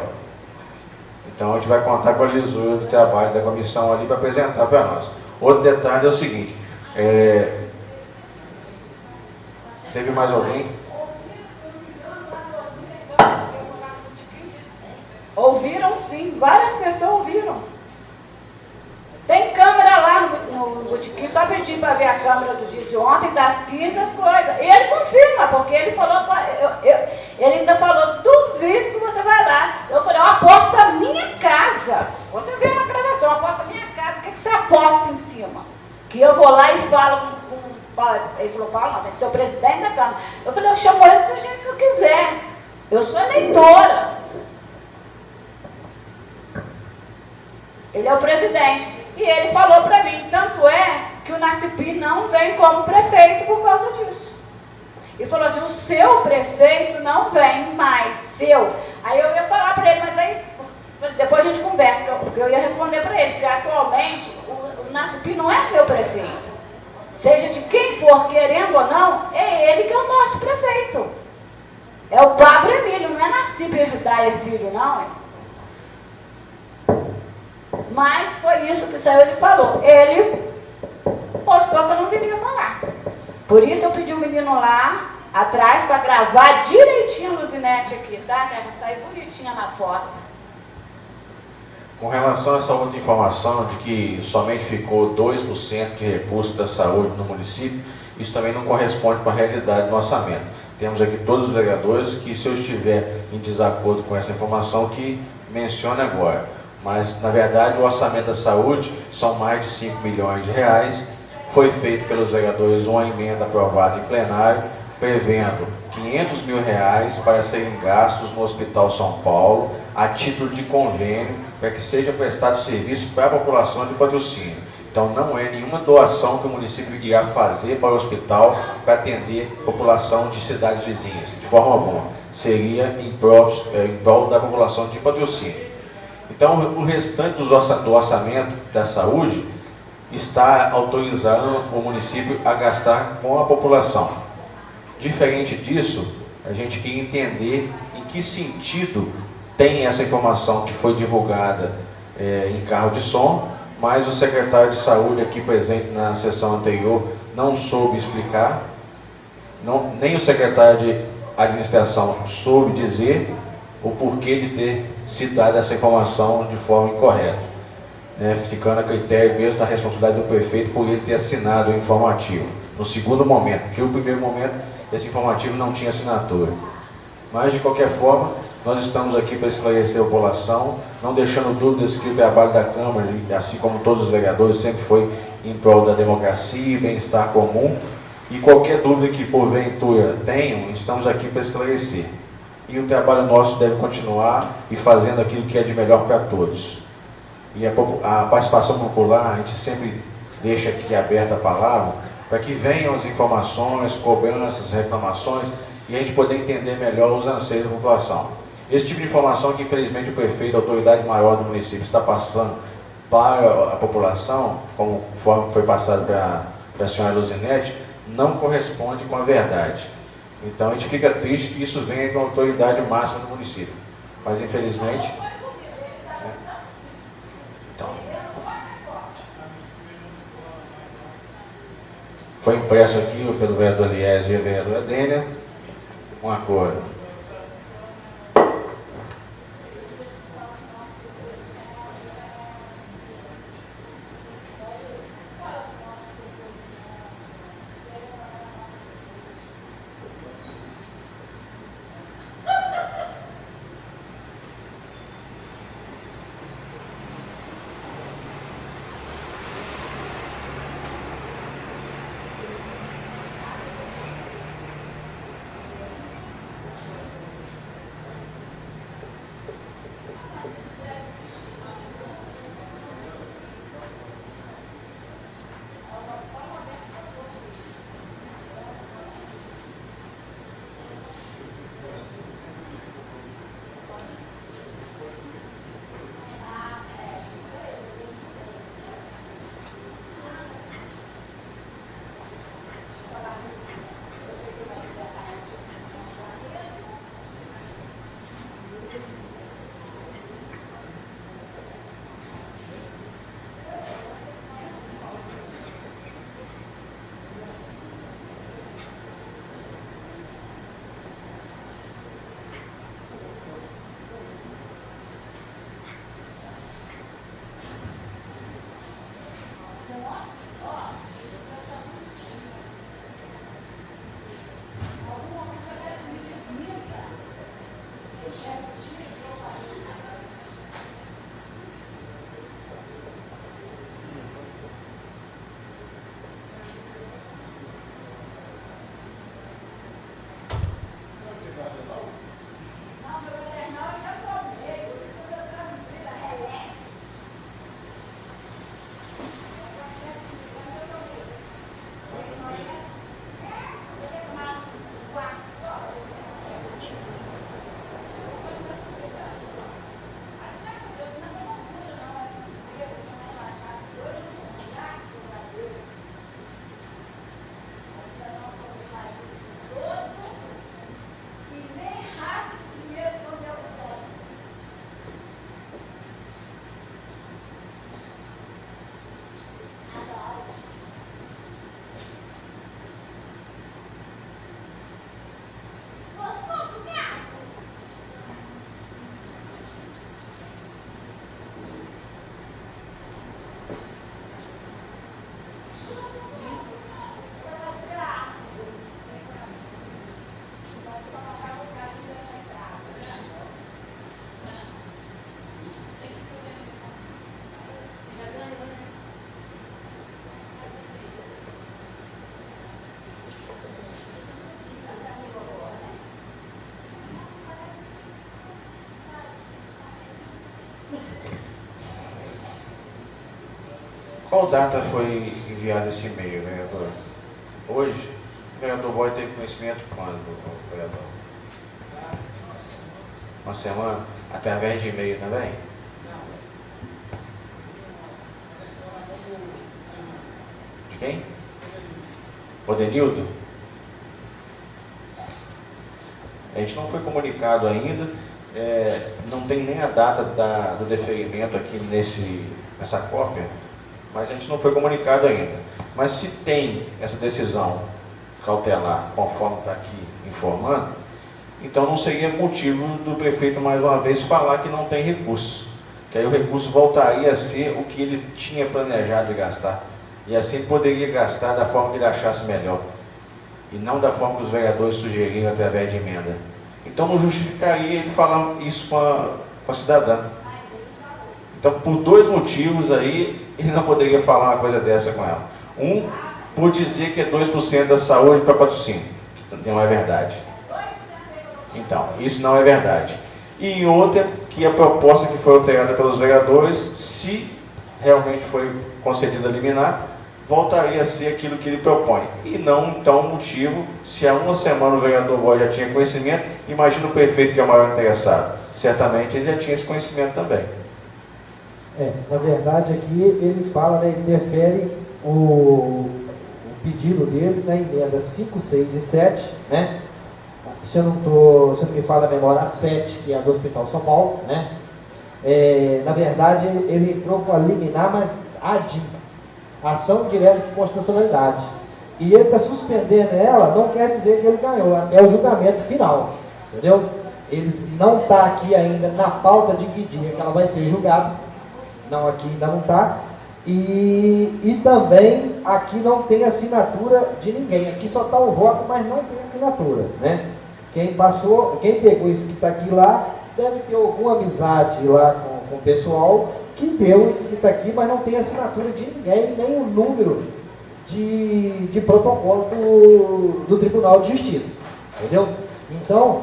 S2: Então a gente vai contar com a lisura do trabalho da comissão ali para apresentar para nós. Outro detalhe é o seguinte, teve mais alguém?
S5: Ouviram sim, várias pessoas ouviram. Tem câmera lá no botequim, só pedir para ver a câmera do dia de ontem, das 15, as coisas. E ele confirma, porque ele falou, ele ainda falou, duvido que você vai lá. Eu falei, eu aposto a minha casa. Você vê na gravação, eu aposto a minha casa, o que você aposta em cima? Que eu vou lá e falo com o Paulo. Ele falou, Paulo, não, tem que ser o presidente da Câmara. Eu falei, eu chamo ele do jeito que eu quiser. Eu sou eleitora. Ele é o presidente. E ele falou para mim, tanto é que o Nacipi não vem como prefeito por causa disso. E falou assim, o seu prefeito não vem mais, seu. Aí eu ia falar para ele, mas aí depois a gente conversa, porque eu ia responder para ele, porque atualmente o Nacipi não é meu prefeito. Seja de quem for, querendo ou não, é ele que é o nosso prefeito. É o Pablo Emílio, não é Nacipi Daer Filho, não, é? Mas foi isso que saiu, ele falou. Ele postou que eu não queria falar. Por isso eu pedi o menino lá atrás para gravar direitinho a Luzinete aqui, tá? Que ela sair bonitinha na foto.
S2: Com relação a essa outra informação de que somente ficou 2% de recursos da saúde no município, isso também não corresponde com a realidade do orçamento. Temos aqui todos os vereadores que, se eu estiver em desacordo com essa informação, que mencione agora. Mas, na verdade, o orçamento da saúde são mais de 5 milhões de reais. Foi feito pelos vereadores uma emenda aprovada em plenário, prevendo 500 mil reais para serem gastos no Hospital São Paulo, a título de convênio, para que seja prestado serviço para a população de Patrocínio. Então, não é nenhuma doação que o município irá fazer para o hospital para atender a população de cidades vizinhas, de forma alguma. Seria em prol da população de Patrocínio. Então, o restante do orçamento da saúde está autorizando o município a gastar com a população. Diferente disso, a gente queria entender em que sentido tem essa informação que foi divulgada em carro de som, mas o secretário de saúde aqui presente na sessão anterior não soube explicar, nem o secretário de administração soube dizer o porquê de ter citado essa informação de forma incorreta, né, ficando a critério mesmo da responsabilidade do prefeito por ele ter assinado o informativo, no segundo momento, porque no primeiro momento esse informativo não tinha assinatura. Mas, de qualquer forma, nós estamos aqui para esclarecer a população, não deixando dúvidas que o trabalho da Câmara, assim como todos os vereadores, sempre foi em prol da democracia e bem-estar comum. E qualquer dúvida que porventura tenham, estamos aqui para esclarecer. E o trabalho nosso deve continuar e fazendo aquilo que é de melhor para todos. E a participação popular, a gente sempre deixa aqui aberta a palavra, para que venham as informações, cobranças, reclamações, e a gente poder entender melhor os anseios da população. Esse tipo de informação que, infelizmente, o prefeito, a autoridade maior do município, está passando para a população, conforme foi passado para a senhora Luzinete, não corresponde com a verdade. Então, a gente fica triste que isso venha de uma autoridade máxima do município. Mas, infelizmente... Então, foi impresso aqui pelo vereador Lies e a vereadora Dênia um acordo. Qual data foi enviado esse e-mail, vereador? Hoje? O vereador Boy teve conhecimento quando, vereador? Uma semana? Através de e-mail também? De quem? O Denildo? A gente não foi comunicado ainda, não tem nem a data do deferimento aqui nessa cópia, mas a gente não foi comunicado ainda. Mas se tem essa decisão cautelar, conforme está aqui informando, Então não seria motivo do prefeito mais uma vez falar que não tem recurso, que aí o recurso voltaria a ser o que ele tinha planejado de gastar, e assim poderia gastar da forma que ele achasse melhor, e não da forma que os vereadores sugeriram através de emenda. Então não justificaria ele falar isso com a cidadã. Então, por dois motivos aí, ele não poderia falar uma coisa dessa com ela. Um, por dizer que é 2% da saúde para patrocínio, que não é verdade. Então, isso não é verdade. E outra, que a proposta que foi alterada pelos vereadores, se realmente foi concedida a liminar, voltaria a ser aquilo que ele propõe. E não, então, o motivo, se há uma semana o vereador Boy já tinha conhecimento, imagina o prefeito que é o maior interessado. Certamente ele já tinha esse conhecimento também.
S3: Na verdade, aqui ele fala, né, ele defere o pedido dele na emenda 5, 6 e 7, né? Se eu não me falha a memória, a 7, que é a do Hospital São Paulo, né? Na verdade, ele entrou com a liminar, mas ADI, ação direta de constitucionalidade. E ele está suspendendo ela, não quer dizer que ele ganhou, até o julgamento final, entendeu? Ele não está aqui ainda na pauta de que dia que ela vai ser julgada, não, aqui ainda não está. E também aqui não tem assinatura de ninguém, aqui só está o voto, mas não tem assinatura, né? Quem pegou isso que está aqui lá, deve ter alguma amizade lá com o pessoal que deu isso que está aqui, mas não tem assinatura de ninguém, nem o número de protocolo do Tribunal de Justiça, entendeu? Então,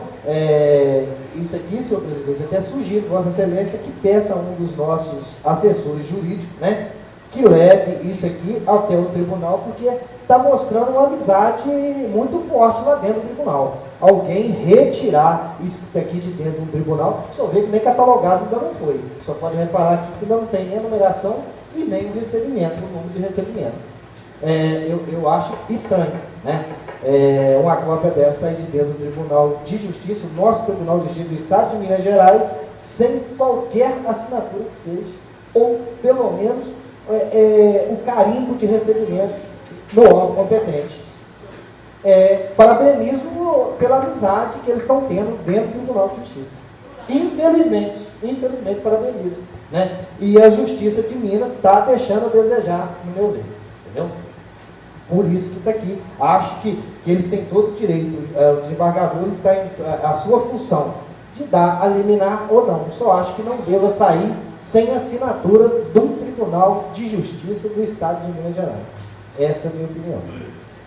S3: isso aqui, senhor presidente, até sugiro, Vossa Excelência, que peça a um dos nossos assessores jurídicos, né, que leve isso aqui até o tribunal, porque está mostrando uma amizade muito forte lá dentro do tribunal. Alguém retirar isso que está aqui de dentro do tribunal, só vê que nem catalogado ainda não foi. Só pode reparar aqui que ainda não tem nem a numeração e nem o recebimento, o número de recebimento. Eu acho estranho, né? Uma cópia dessa aí de dentro do Tribunal de Justiça, o nosso Tribunal de Justiça do Estado de Minas Gerais, sem qualquer assinatura que seja, ou pelo menos o carimbo de recebimento no órgão competente. Parabenizo pela amizade que eles estão tendo dentro do Tribunal de Justiça. Infelizmente parabenizo, né? E a Justiça de Minas está deixando a desejar, no meu ver, entendeu? Por isso que está aqui. Acho que eles têm todo o direito, os desembargadores está em a sua função de dar a liminar ou não. Só acho que não deva sair sem assinatura do Tribunal de Justiça do Estado de Minas Gerais. Essa é a minha opinião.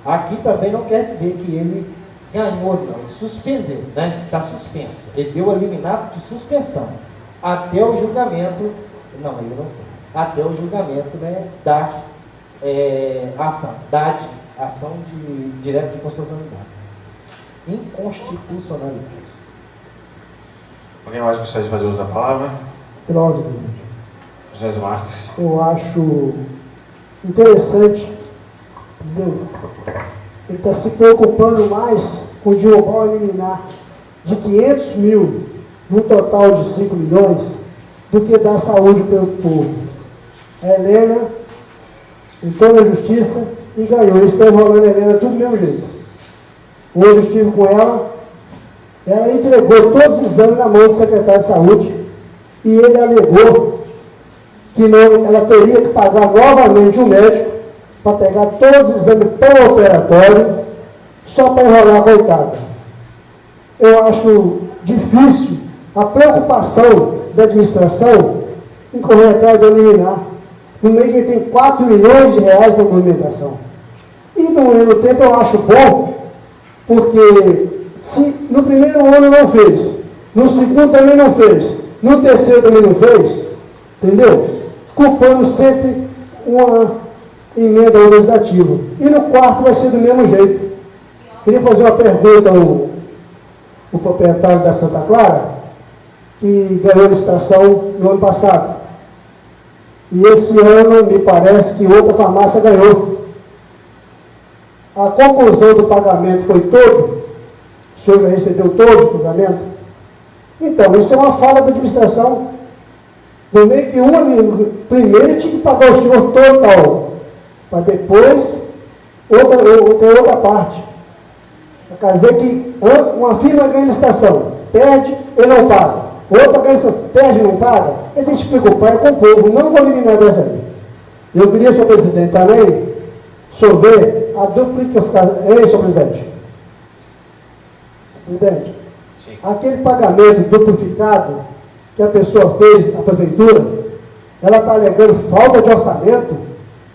S3: Aqui também não quer dizer que ele ganhou, não, suspendeu, né? Está suspensa. Ele deu a liminar de suspensão até o julgamento, não, ele não foi, até o julgamento, né, da ação de direto de constitucionalidade. Inconstitucionalidade.
S2: Alguém mais gostaria de fazer uso da palavra?
S6: Cláudio,
S2: José Marques.
S6: eu acho interessante, entendeu? Ele está se preocupando mais com derrubar o liminar de 500 mil, no total de 5 milhões, do que dar saúde para o povo. A Helena entrou na justiça e ganhou. Eles estão enrolando a Helena tudo do mesmo jeito. Hoje eu estive com ela entregou todos os exames na mão do secretário de saúde e ele alegou que não, ela teria que pagar novamente o médico para pegar todos os exames pré-operatórios só para enrolar a coitada. Eu acho difícil a preocupação da administração em correr atrás do liminar. No meio que tem 4 milhões de reais para movimentação. E no mesmo tempo eu acho bom, porque se no primeiro ano não fez, no segundo também não fez, no terceiro também não fez, entendeu? Culpando sempre uma emenda organizativa. E no quarto vai ser do mesmo jeito. Queria fazer uma pergunta ao proprietário da Santa Clara, que ganhou a licitação no ano passado. E esse ano, me parece que outra farmácia ganhou. A conclusão do pagamento foi todo? O senhor já recebeu todo o pagamento? Então, isso é uma falha da administração. No meio que primeiro tinha que pagar o senhor total, para depois outra parte. Quer dizer que uma firma ganha licitação, perde e não paga. Outra ganha licitação, perde e não paga. Ele tem que se preocupar com o povo, não com eliminar dessa lei. Eu queria, senhor presidente, também sobre a duplicação. Senhor presidente. Presidente,
S2: Sim.
S6: aquele pagamento duplificado que a pessoa fez, a prefeitura, ela está alegando falta de orçamento,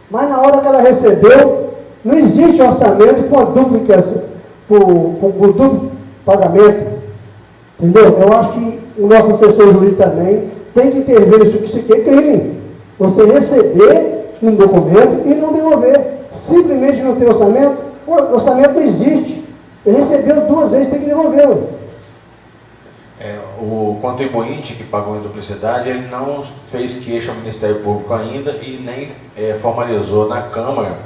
S6: mas na hora que ela recebeu, não existe orçamento com a duplicação, com o duplo pagamento. Entendeu? Eu acho que o nosso assessor jurídico também tem que intervir nisso, que isso aqui é crime. Você receber um documento e não devolver. Simplesmente não tem orçamento, o orçamento não existe. Ele recebeu 2 vezes, tem que devolver.
S2: O contribuinte que pagou em duplicidade, ele não fez queixa ao Ministério Público ainda e nem formalizou na Câmara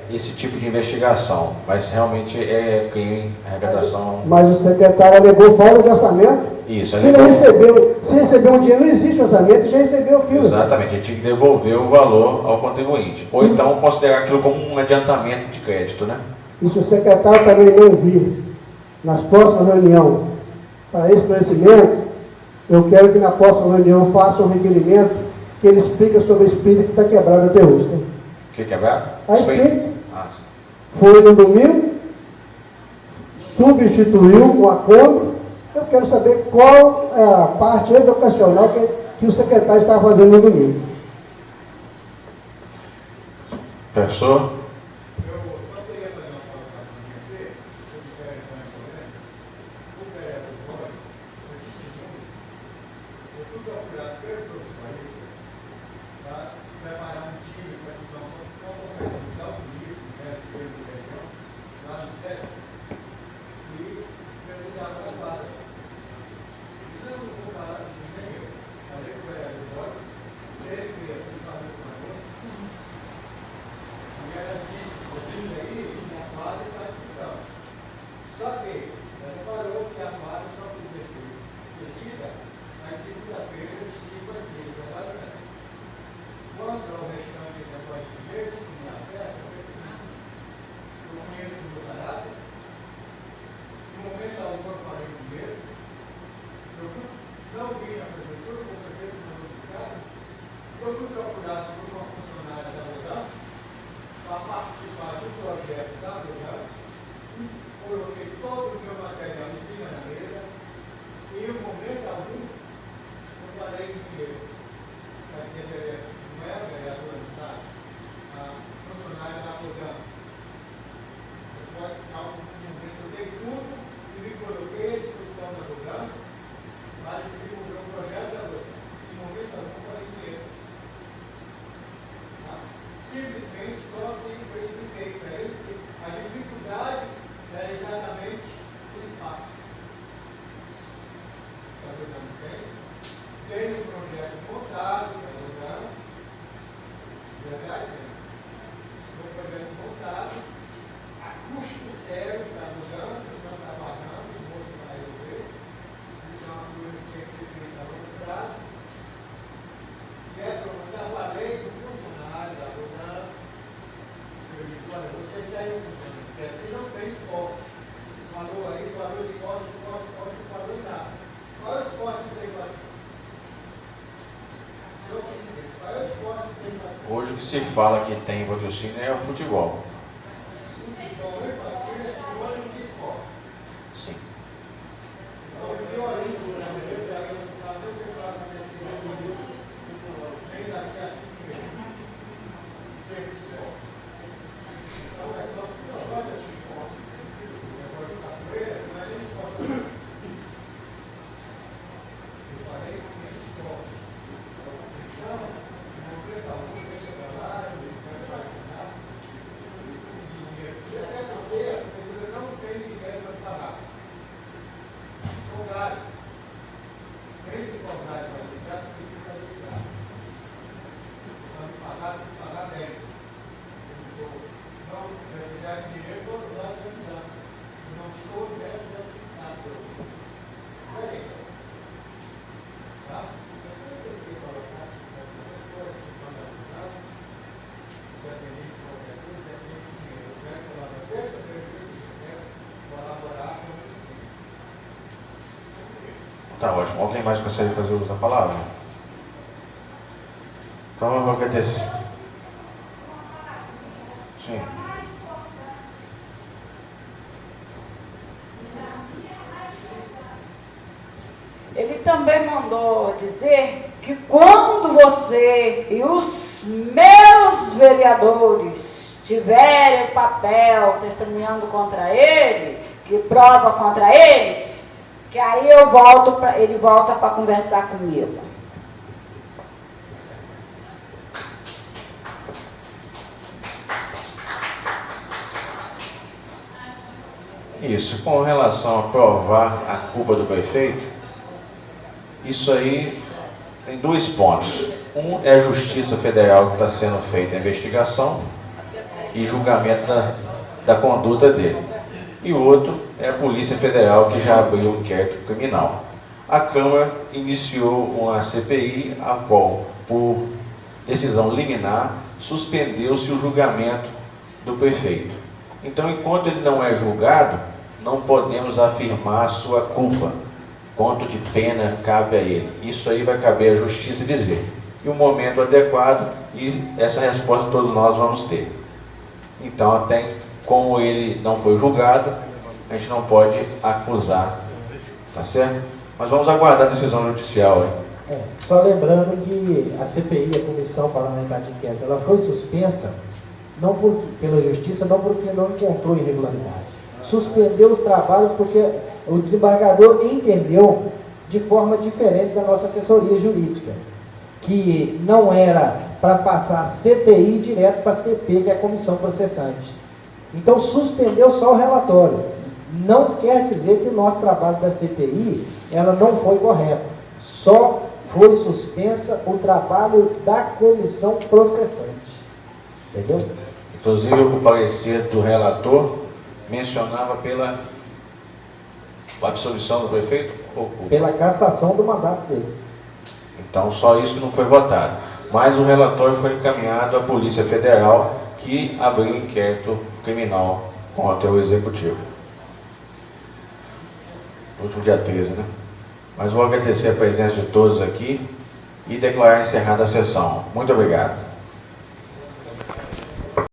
S2: esse tipo de investigação, mas realmente é crime, arrecadação.
S6: Mas o secretário alegou falta de orçamento.
S2: Isso,
S6: se recebeu um dinheiro, não existe orçamento, já recebeu aquilo.
S2: Exatamente, ele tinha que devolver o valor ao contribuinte, ou então considerar aquilo como um adiantamento de crédito, né?
S6: E se o secretário também não vir nas próximas reuniões para esclarecimento, eu quero que na próxima reunião faça um requerimento que ele explique sobre o espírito que está quebrado até hoje. Né?
S2: O que é quebrado?
S6: A espírito
S2: sim.
S6: foi no domingo, substituiu o acordo. Eu quero saber qual é a parte educacional que o secretário estava fazendo no domingo.
S2: Professor? Hoje o que se fala que tem patrocínio é o futebol. Sim. Tá ótimo. Alguém mais consegue fazer uso da palavra? Então eu vou agradecer. Sim.
S5: Ele também mandou dizer que quando você e os meus vereadores tiverem papel testemunhando contra ele, que prova contra ele, que aí ele volta para conversar comigo.
S2: Isso, com relação a provar a culpa do prefeito, isso aí tem dois pontos. Um é a Justiça Federal que está sendo feita a investigação e julgamento da conduta dele. E o outro é a Polícia Federal que já abriu um inquérito criminal. A Câmara iniciou uma CPI, a qual, por decisão liminar, suspendeu-se o julgamento do prefeito. Então, enquanto ele não é julgado, não podemos afirmar sua culpa. Quanto de pena cabe a ele. Isso aí vai caber à justiça dizer. E o momento adequado, e essa resposta todos nós vamos ter. Então, até como ele não foi julgado, a gente não pode acusar. Tá certo? Mas vamos aguardar a decisão judicial aí.
S3: Só lembrando que a CPI, a Comissão Parlamentar de Inquérito, ela foi suspensa pela Justiça, não porque não encontrou irregularidade. Suspendeu os trabalhos porque o desembargador entendeu de forma diferente da nossa assessoria jurídica, que não era para passar a CPI direto para a CP, que é a Comissão Processante. Então suspendeu só o relatório. Não quer dizer que o nosso trabalho da CPI, ela não foi correta. Só foi suspensa o trabalho da Comissão Processante. Entendeu?
S2: Inclusive o parecer do relator mencionava pela absolvição do prefeito?
S3: Pela cassação do mandato dele.
S2: Então só isso que não foi votado. Mas o relatório foi encaminhado à Polícia Federal, que abriu um inquérito criminal contra o Executivo. No último dia 13, né? Mas vou agradecer a presença de todos aqui e declarar encerrada a sessão. Muito obrigado.